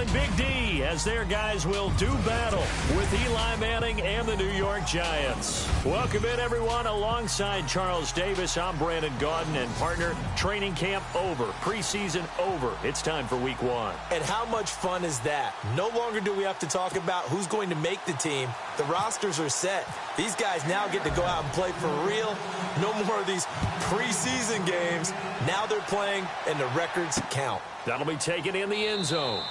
calling Big D as their guys will do battle with Eli Manning and the New York Giants. Welcome in, everyone. Alongside Charles Davis, I'm Brandon Gaudin, and partner, training camp over, preseason over. It's time for week one. And how much fun is that? No longer do we have to talk about who's going to make the team. The rosters are set. These guys now get to go out and play for real. No more of these preseason games. Now they're playing, and the records count. That'll be taken in the end zone.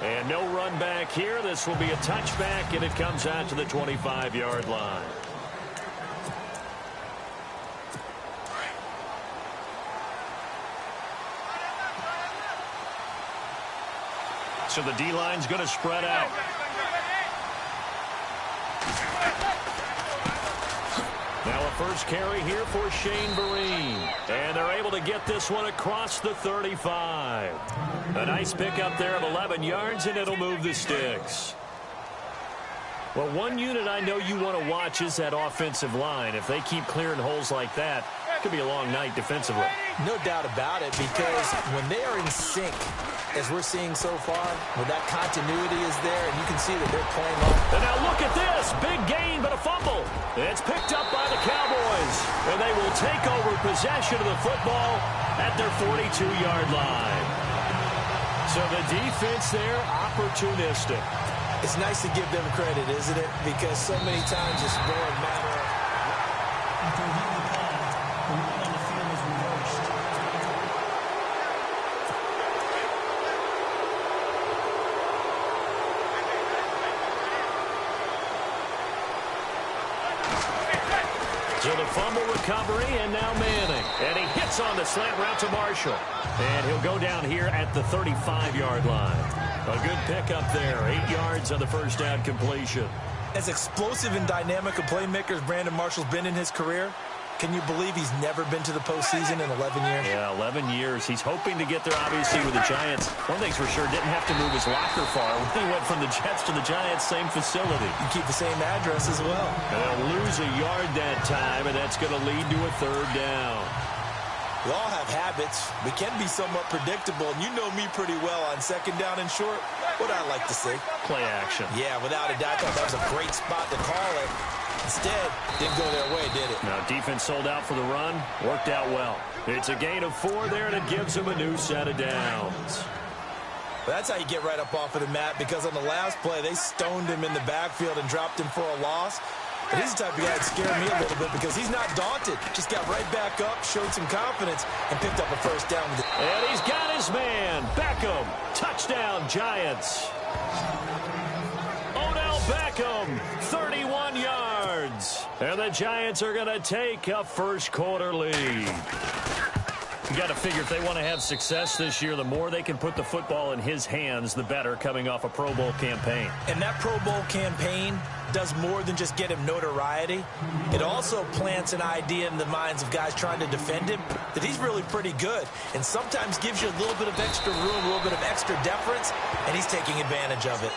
And no run back here. This will be a touchback, and it comes out to the 25-yard line. So the D-line's going to spread out. Now a first carry here for Shane Vereen. And they're able to get this one across the 35. A nice pickup there of 11 yards, and it'll move the sticks. Well, one unit I know you want to watch is that offensive line. If they keep clearing holes like that, it could be a long night defensively. No doubt about it, because when they are in sync, as we're seeing so far, when that continuity is there, and you can see that they're playing off. And now look at this. Big gain, but a fumble. It's picked up by the Cowboys. And they will take over possession of the football at their 42-yard line. So the defense there, opportunistic. It's nice to give them credit, isn't it? Because so many times it's more a matter of... So the fumble recovery, and now Manning. And he hits on the slant route to Marshall. And he'll go down here at the 35-yard line. A good pickup there. 8 yards on the first down completion. As explosive and dynamic a playmaker as Brandon Marshall's been in his career, can you believe he's never been to the postseason in 11 years? Yeah, 11 years. He's hoping to get there, obviously, with the Giants. One thing's for sure, didn't have to move his locker far. When he went from the Jets to the Giants, same facility. You keep the same address as well. And they'll lose a yard that time, and that's going to lead to a third down. We all have habits. We can be somewhat predictable, and you know me pretty well on second down and short. What I like to see. Play action. Yeah, without a doubt, I thought that was a great spot to call it. Instead, didn't go their way, did it? Now, defense sold out for the run. Worked out well. It's a gain of 4 there, and it gives them a new set of downs. Well, that's how you get right up off of the mat, because on the last play, they stoned him in the backfield and dropped him for a loss. But he's the type of guy that scared me a little bit because he's not daunted. Just got right back up, showed some confidence, and picked up a first down. And he's got his man. Beckham. Touchdown, Giants. Odell Beckham, 31 yards. And the Giants are going to take a first quarter lead. You got to figure if they want to have success this year, the more they can put the football in his hands, the better, coming off a Pro Bowl campaign. And that Pro Bowl campaign does more than just get him notoriety. It also plants an idea in the minds of guys trying to defend him that he's really pretty good, and sometimes gives you a little bit of extra room, a little bit of extra deference, and he's taking advantage of it.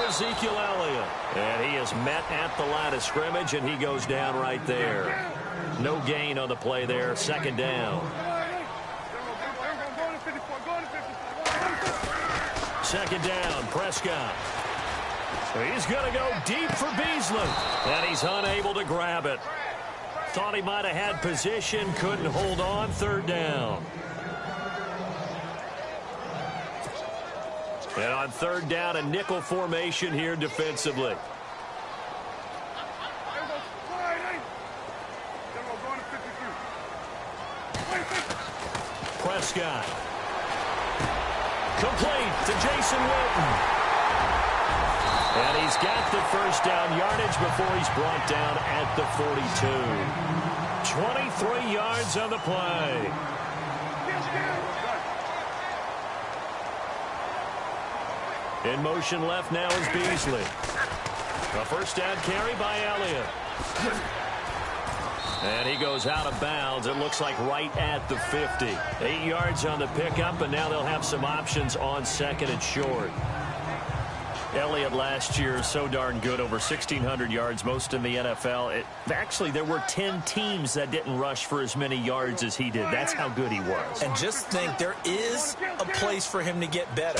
Ezekiel Elliott. And he is met at the line of scrimmage, and he goes down right there. No gain on the play there. Second down. Second down, Prescott. He's going to go deep for Beasley. And he's unable to grab it. Thought he might have had position, couldn't hold on. Third down. And on third down, a nickel formation here defensively. Prescott. Complete to Jason Witten. And he's got the first down yardage before he's brought down at the 42. 23 yards on the play. In motion left now is Beasley. A first down carry by Elliott. And he goes out of bounds. It looks like right at the 50. 8 yards on the pickup, and now they'll have some options on second and short. Elliott last year, so darn good, over 1,600 yards, most in the NFL. Actually, there were 10 teams that didn't rush for as many yards as he did. That's how good he was. And just think, there is a place for him to get better.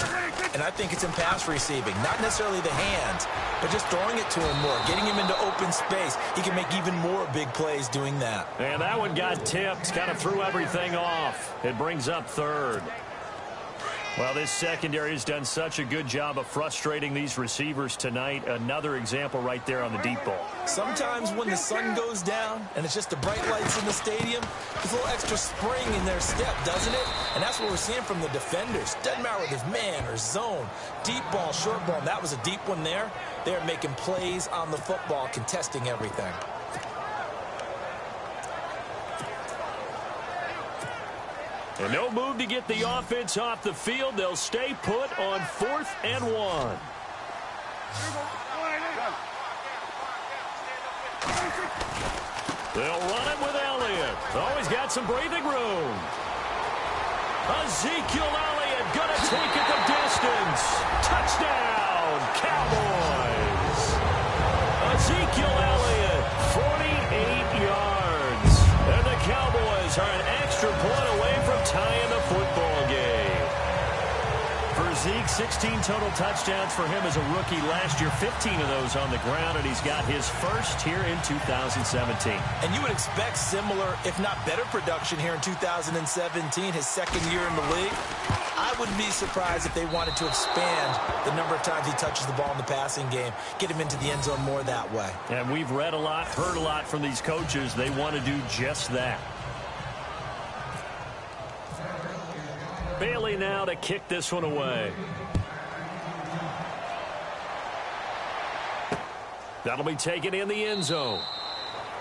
And I think it's in pass receiving. Not necessarily the hands, but just throwing it to him more, getting him into open space. He can make even more big plays doing that. And that one got tipped, kind of threw everything off. It brings up third. Well, this secondary has done such a good job of frustrating these receivers tonight. Another example right there on the deep ball. Sometimes when the sun goes down and it's just the bright lights in the stadium, there's a little extra spring in their step, doesn't it? And that's what we're seeing from the defenders. Doesn't matter whether it's man or zone, deep ball, short ball. And that was a deep one there. They're making plays on the football, contesting everything. And no move to get the offense off the field. They'll stay put on 4th and 1. They'll run it with Elliott. Always got some breathing room. Ezekiel Elliott gonna take it the distance. Touchdown, Cowboys. Ezekiel Elliott, 48 yards. And the Cowboys are an extra point away from tying the football game. For Zeke, 16 total touchdowns for him as a rookie last year, 15 of those on the ground, and he's got his first here in 2017. And you would expect similar, if not better, production here in 2017, his second year in the league. I wouldn't be surprised if they wanted to expand the number of times he touches the ball in the passing game, get him into the end zone more that way. And we've read a lot, heard a lot from these coaches. They want to do just that. Bailey now to kick this one away. That'll be taken in the end zone.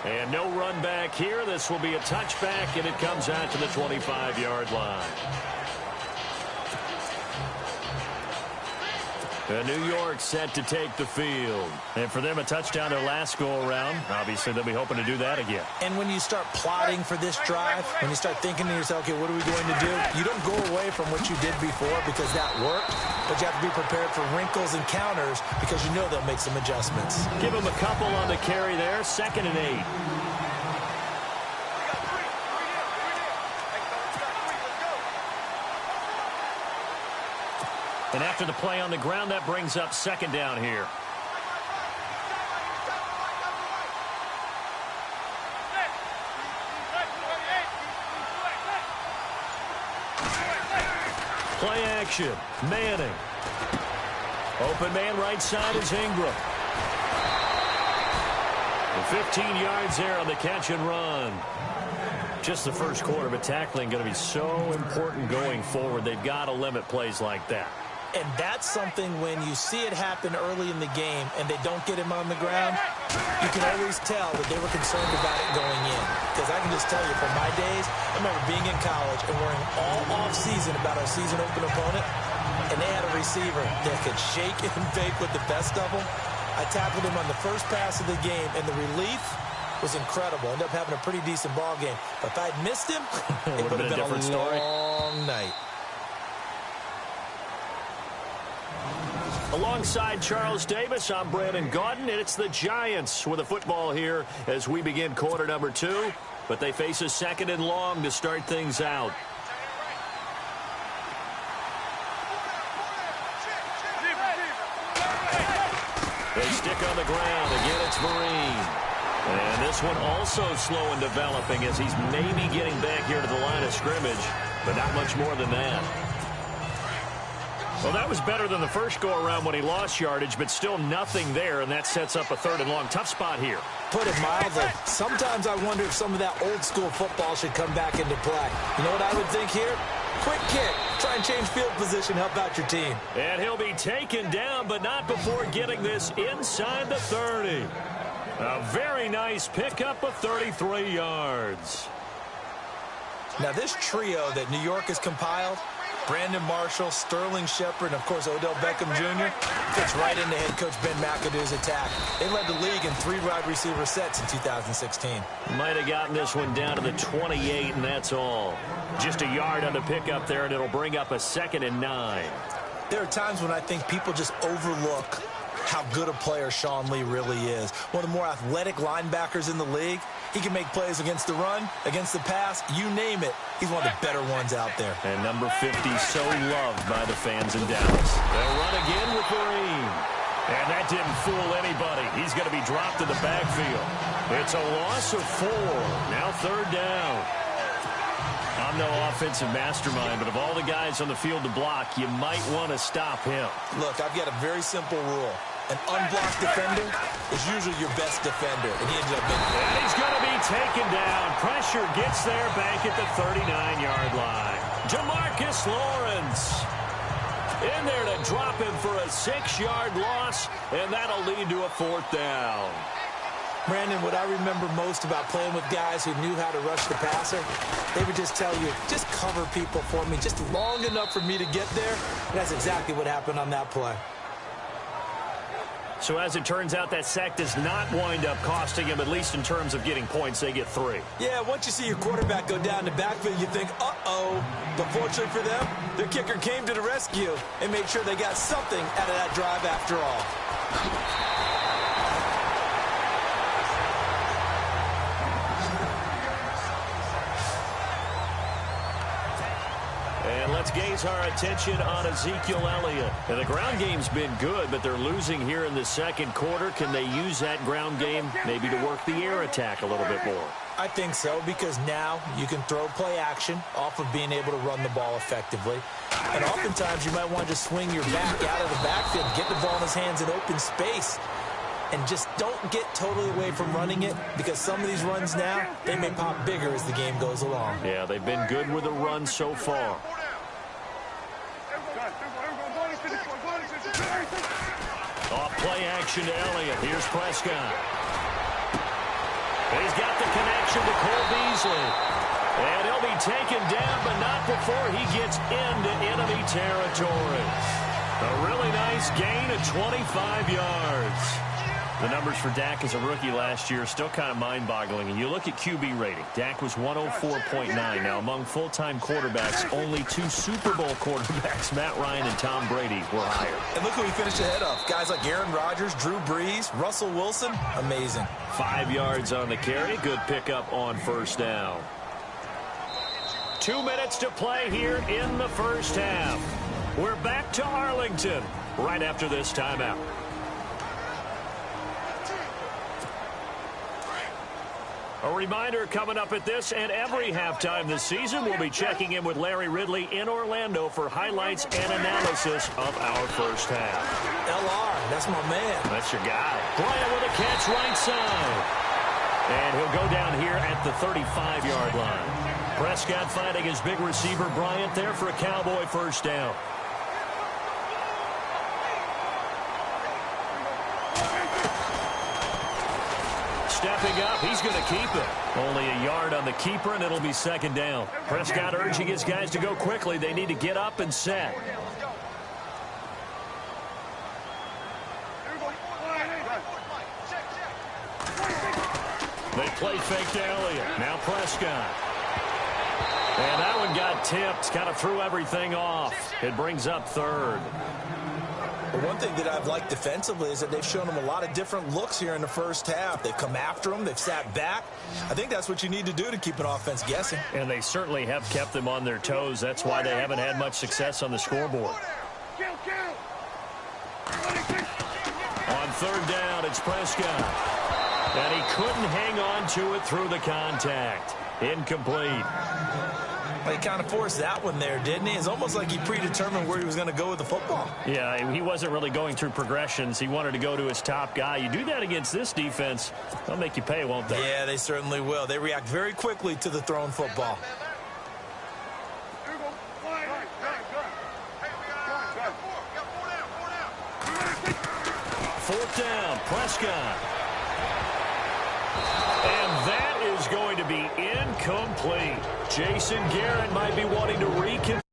And no run back here. This will be a touchback, and it comes out to the 25-yard line. And New York set to take the field. And for them, a touchdown their last go-around. Obviously, they'll be hoping to do that again. And when you start plotting for this drive, when you start thinking to yourself, okay, what are we going to do? You don't go away from what you did before because that worked, but you have to be prepared for wrinkles and counters because you know they'll make some adjustments. Give them a couple on the carry there. 2nd and 8. And after the play on the ground, that brings up 2nd down here. Play action. Manning. Open man right side is Ingram. And 15 yards there on the catch and run. Just the first quarter, but tackling going to be so important going forward. They've got to limit plays like that. And that's something when you see it happen early in the game and they don't get him on the ground, you can always tell that they were concerned about it going in. Because I can just tell you from my days, I remember being in college and worrying all off-season about our season open opponent, and they had a receiver that could shake and bake with the best of them. I tackled him on the first pass of the game, and the relief was incredible. Ended up having a pretty decent ball game. But if I'd missed him, it would have been a different story. Long night. Alongside Charles Davis, I'm Brandon Gaudin, and it's the Giants with the football here as we begin quarter number 2. But they face a 2nd and long to start things out. They stick on the ground. Again, it's Marine. And this one also slow in developing as he's maybe getting back here to the line of scrimmage, but not much more than that. Well, that was better than the first go-around when he lost yardage, but still nothing there, and that sets up a 3rd and long. Tough spot here. Put it mildly. Sometimes I wonder if some of that old-school football should come back into play. You know what I would think here? Quick kick. Try and change field position. Help out your team. And he'll be taken down, but not before getting this inside the 30. A very nice pickup of 33 yards. Now, this trio that New York has compiled, Brandon Marshall, Sterling Shepard, and, of course, Odell Beckham Jr. fits right into head coach Ben McAdoo's attack. They led the league in 3 wide receiver sets in 2016. Might have gotten this one down to the 28, and that's all. Just a yard on the pickup there, and it'll bring up a 2nd and 9. There are times when I think people just overlook how good a player Sean Lee really is. One of the more athletic linebackers in the league. He can make plays against the run, against the pass, you name it. He's one of the better ones out there. And number 50 so loved by the fans in Dallas. They'll run again with Vereen. And that didn't fool anybody. He's going to be dropped in the backfield. It's a loss of 4. Now 3rd down. I'm no offensive mastermind, but of all the guys on the field to block, you might want to stop him. Look, I've got a very simple rule. An unblocked defender is usually your best defender, and he ended up being. And he's going to be taken down. Pressure gets there back at the 39-yard line. Jamarcus Lawrence in there to drop him for a 6-yard loss, and that'll lead to a 4th down. Brandon, what I remember most about playing with guys who knew how to rush the passer, they would just tell you, just cover people for me, just long enough for me to get there. And that's exactly what happened on that play. So as it turns out, that sack does not wind up costing him, at least in terms of getting points. They get 3. Yeah, once you see your quarterback go down the backfield, you think, uh-oh. But fortunately for them, their kicker came to the rescue and made sure they got something out of that drive after all. And let's gaze our attention on Ezekiel Elliott. And the ground game's been good, but they're losing here in the 2nd quarter. Can they use that ground game maybe to work the air attack a little bit more? I think so, because now you can throw play action off of being able to run the ball effectively. And oftentimes you might want to just swing your back out of the backfield, get the ball in his hands in open space, and just don't get totally away from running it, because some of these runs now, they may pop bigger as the game goes along. Yeah, they've been good with the run so far. Off play action to Elliott. Here's Prescott. He's got the connection to Cole Beasley. And he'll be taken down, but not before he gets into enemy territory. A really nice gain of 25 yards. The numbers for Dak as a rookie last year are still kind of mind-boggling. And you look at QB rating. Dak was 104.9. Now, among full-time quarterbacks, only 2 Super Bowl quarterbacks, Matt Ryan and Tom Brady, were higher. And look who he finished ahead of. Guys like Aaron Rodgers, Drew Brees, Russell Wilson. Amazing. 5 yards on the carry. Good pickup on 1st down. 2 minutes to play here in the 1st half. We're back to Arlington right after this timeout. A reminder coming up at this and every halftime this season, we'll be checking in with Larry Ridley in Orlando for highlights and analysis of our 1st half. LR, that's my man. That's your guy. Bryant with a catch right side. And he'll go down here at the 35-yard line. Prescott finding his big receiver Bryant there for a Cowboy 1st down. Stepping up, he's going to keep it. Only a yard on the keeper, and it'll be 2nd down. Prescott urging his guys to go quickly. They need to get up and set. They play fake to Elliott. Now Prescott. And that one got tipped. Kind of threw everything off. It brings up 3rd. But one thing that I've liked defensively is that they've shown them a lot of different looks here in the 1st half. They've come after them. They've sat back. I think that's what you need to do to keep an offense guessing. And they certainly have kept them on their toes. That's why they haven't had much success on the scoreboard. On 3rd down, it's Prescott. And he couldn't hang on to it through the contact. Incomplete. Well, he kind of forced that one there, didn't he? It's almost like he predetermined where he was going to go with the football. Yeah, he wasn't really going through progressions. He wanted to go to his top guy. You do that against this defense, they'll make you pay, won't they? Yeah, they certainly will. They react very quickly to the thrown football. Fourth down, Prescott. And that is going to be incomplete. Jason Garrett might be wanting to reconfirm.